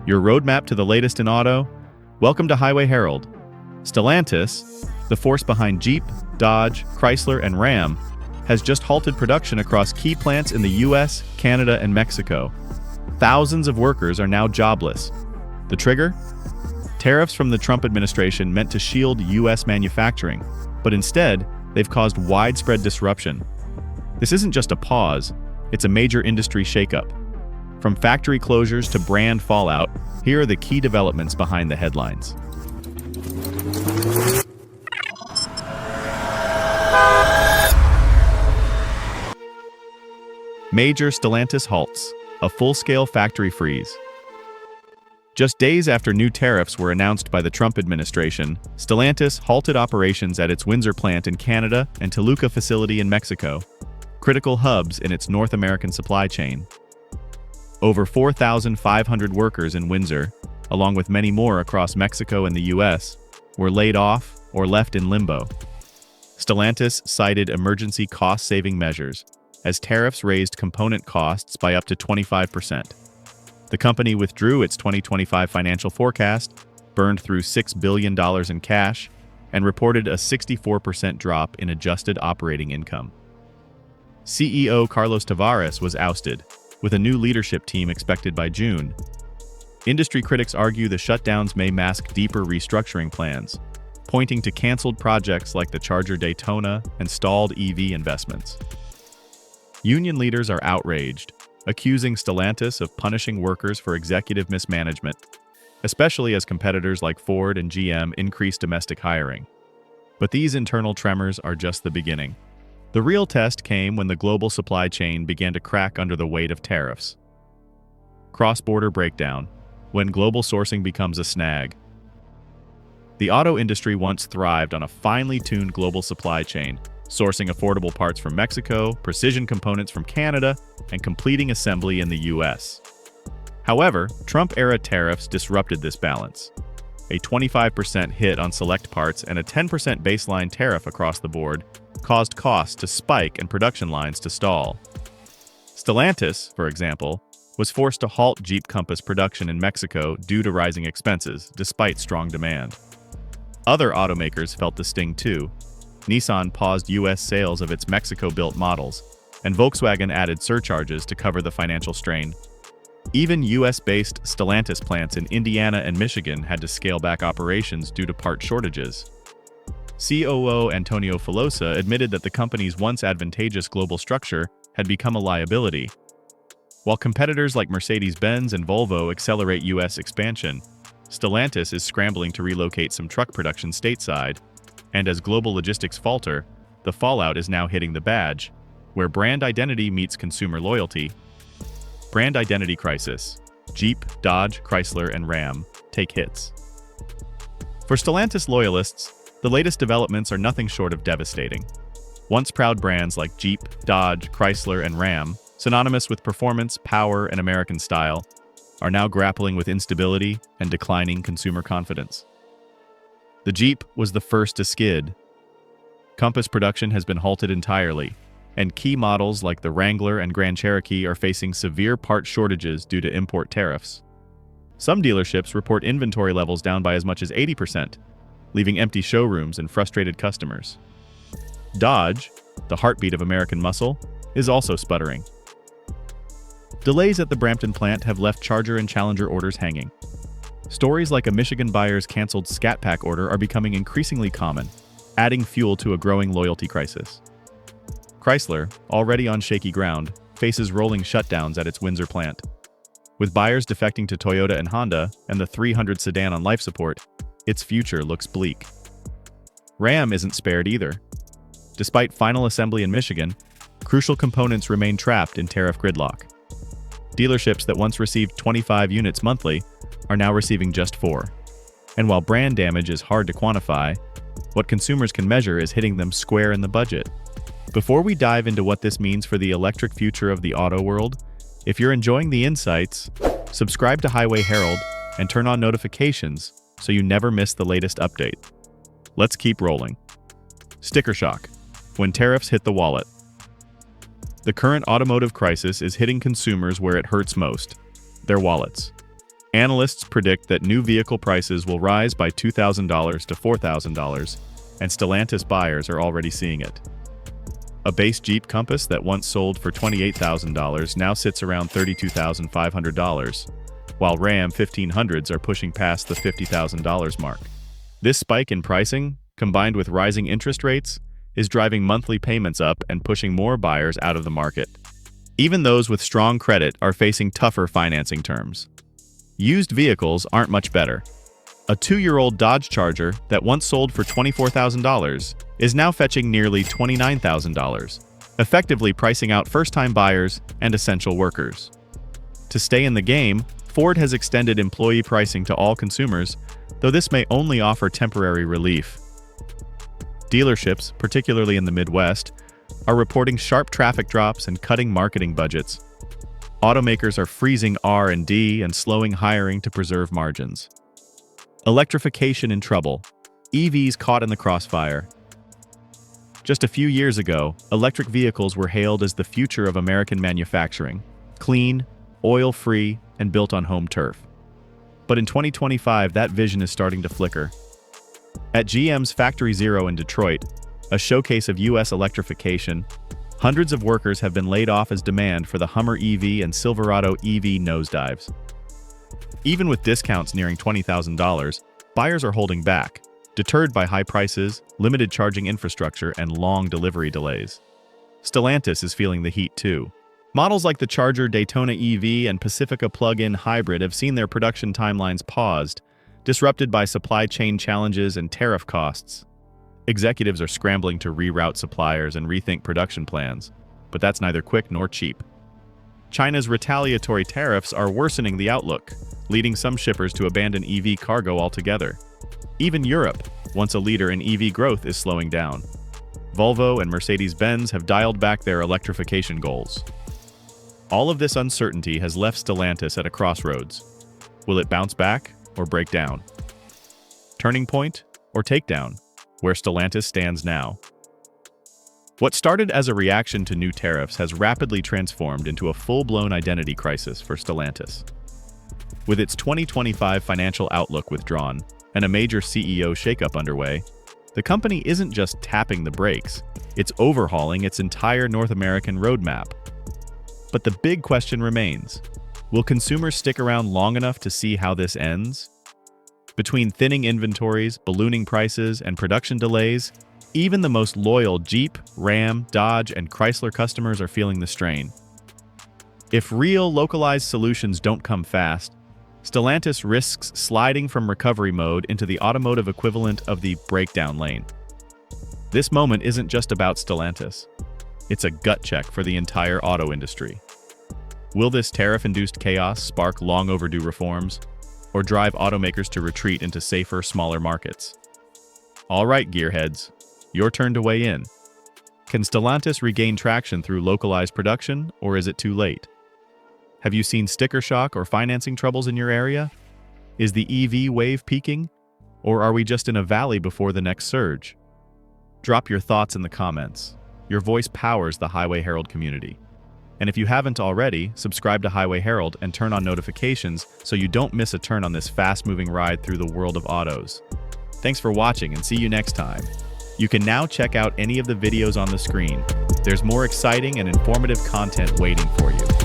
Your roadmap to the latest in auto? Welcome to Highway Herald. Stellantis, the force behind Jeep, Dodge, Chrysler, and Ram, has just halted production across key plants in the US, Canada, and Mexico. Thousands of workers are now jobless. The trigger? Tariffs from the Trump administration meant to shield US manufacturing, but instead, they've caused widespread disruption. This isn't just a pause, it's a major industry shakeup. From factory closures to brand fallout, here are the key developments behind the headlines. Major Stellantis halts, a full-scale factory freeze. Just days after new tariffs were announced by the Trump administration, Stellantis halted operations at its Windsor plant in Canada and Toluca facility in Mexico, critical hubs in its North American supply chain. Over 4,500 workers in Windsor, along with many more across Mexico and the US, were laid off or left in limbo. Stellantis cited emergency cost-saving measures, as tariffs raised component costs by up to 25%. The company withdrew its 2025 financial forecast, burned through $6 billion in cash, and reported a 64% drop in adjusted operating income. CEO Carlos Tavares was ousted, with a new leadership team expected by June. Industry critics argue the shutdowns may mask deeper restructuring plans, pointing to canceled projects like the Charger Daytona and stalled EV investments. Union leaders are outraged, accusing Stellantis of punishing workers for executive mismanagement, especially as competitors like Ford and GM increase domestic hiring. But these internal tremors are just the beginning. The real test came when the global supply chain began to crack under the weight of tariffs. Cross-border breakdown, when global sourcing becomes a snag. The auto industry once thrived on a finely tuned global supply chain, sourcing affordable parts from Mexico, precision components from Canada, and completing assembly in the US. However, Trump-era tariffs disrupted this balance. A 25% hit on select parts and a 10% baseline tariff across the board caused costs to spike and production lines to stall. Stellantis, for example, was forced to halt Jeep Compass production in Mexico due to rising expenses, despite strong demand. Other automakers felt the sting too. Nissan paused US sales of its Mexico-built models, and Volkswagen added surcharges to cover the financial strain. Even US-based Stellantis plants in Indiana and Michigan had to scale back operations due to part shortages. COO Antonio Filosa admitted that the company's once advantageous global structure had become a liability. While competitors like Mercedes-Benz and Volvo accelerate US expansion, Stellantis is scrambling to relocate some truck production stateside, and as global logistics falter, the fallout is now hitting the badge, where brand identity meets consumer loyalty. Brand identity crisis. Jeep, Dodge, Chrysler, and Ram take hits. For Stellantis loyalists, the latest developments are nothing short of devastating. Once proud brands like Jeep, Dodge, Chrysler, and Ram, synonymous with performance, power, and American style, are now grappling with instability and declining consumer confidence. The Jeep was the first to skid. Compass production has been halted entirely, and key models like the Wrangler and Grand Cherokee are facing severe part shortages due to import tariffs. Some dealerships report inventory levels down by as much as 80%, leaving empty showrooms and frustrated customers. Dodge, the heartbeat of American muscle, is also sputtering. Delays at the Brampton plant have left Charger and Challenger orders hanging. Stories like a Michigan buyer's canceled Scat Pack order are becoming increasingly common, adding fuel to a growing loyalty crisis. Chrysler, already on shaky ground, faces rolling shutdowns at its Windsor plant. With buyers defecting to Toyota and Honda and the 300 sedan on life support, its future looks bleak. Ram isn't spared either. Despite final assembly in Michigan, crucial components remain trapped in tariff gridlock. Dealerships that once received 25 units monthly are now receiving just 4. And while brand damage is hard to quantify, what consumers can measure is hitting them square in the budget. Before we dive into what this means for the electric future of the auto world, if you're enjoying the insights, subscribe to Highway Herald and turn on notifications so you never miss the latest update. Let's keep rolling. Sticker shock. When tariffs hit the wallet. The current automotive crisis is hitting consumers where it hurts most, their wallets. Analysts predict that new vehicle prices will rise by $2,000 to $4,000, and Stellantis buyers are already seeing it. A base Jeep Compass that once sold for $28,000 now sits around $32,500, while Ram 1500s are pushing past the $50,000 mark. This spike in pricing, combined with rising interest rates, is driving monthly payments up and pushing more buyers out of the market. Even those with strong credit are facing tougher financing terms. Used vehicles aren't much better. A 2-year-old Dodge Charger that once sold for $24,000 is now fetching nearly $29,000, effectively pricing out first-time buyers and essential workers. To stay in the game, Ford has extended employee pricing to all consumers, though this may only offer temporary relief. Dealerships, particularly in the Midwest, are reporting sharp traffic drops and cutting marketing budgets. Automakers are freezing R&D and slowing hiring to preserve margins. Electrification in trouble. EVs caught in the crossfire. Just a few years ago, electric vehicles were hailed as the future of American manufacturing: clean, oil-free, and built on home turf. But in 2025, that vision is starting to flicker. At GM's Factory Zero in Detroit, a showcase of U.S. electrification, hundreds of workers have been laid off as demand for the Hummer EV and Silverado EV nosedives. Even with discounts nearing $20,000, buyers are holding back, deterred by high prices, limited charging infrastructure, and long delivery delays. Stellantis is feeling the heat too. Models like the Charger Daytona EV and Pacifica plug-in hybrid have seen their production timelines paused, disrupted by supply chain challenges and tariff costs. Executives are scrambling to reroute suppliers and rethink production plans, but that's neither quick nor cheap. China's retaliatory tariffs are worsening the outlook, leading some shippers to abandon EV cargo altogether. Even Europe, once a leader in EV growth, is slowing down. Volvo and Mercedes-Benz have dialed back their electrification goals. All of this uncertainty has left Stellantis at a crossroads. Will it bounce back or break down? Turning point or takedown, where Stellantis stands now. What started as a reaction to new tariffs has rapidly transformed into a full-blown identity crisis for Stellantis. With its 2025 financial outlook withdrawn and a major CEO shakeup underway, the company isn't just tapping the brakes, it's overhauling its entire North American roadmap. But the big question remains: will consumers stick around long enough to see how this ends? Between thinning inventories, ballooning prices, and production delays, even the most loyal Jeep, Ram, Dodge, and Chrysler customers are feeling the strain. If real, localized solutions don't come fast, Stellantis risks sliding from recovery mode into the automotive equivalent of the breakdown lane. This moment isn't just about Stellantis. It's a gut check for the entire auto industry. Will this tariff-induced chaos spark long overdue reforms, or drive automakers to retreat into safer, smaller markets? All right, gearheads, your turn to weigh in. Can Stellantis regain traction through localized production, or is it too late? Have you seen sticker shock or financing troubles in your area? Is the EV wave peaking, or are we just in a valley before the next surge? Drop your thoughts in the comments. Your voice powers the Highway Herald community. And if you haven't already, subscribe to Highway Herald and turn on notifications so you don't miss a turn on this fast-moving ride through the world of autos. Thanks for watching and see you next time. You can now check out any of the videos on the screen. There's more exciting and informative content waiting for you.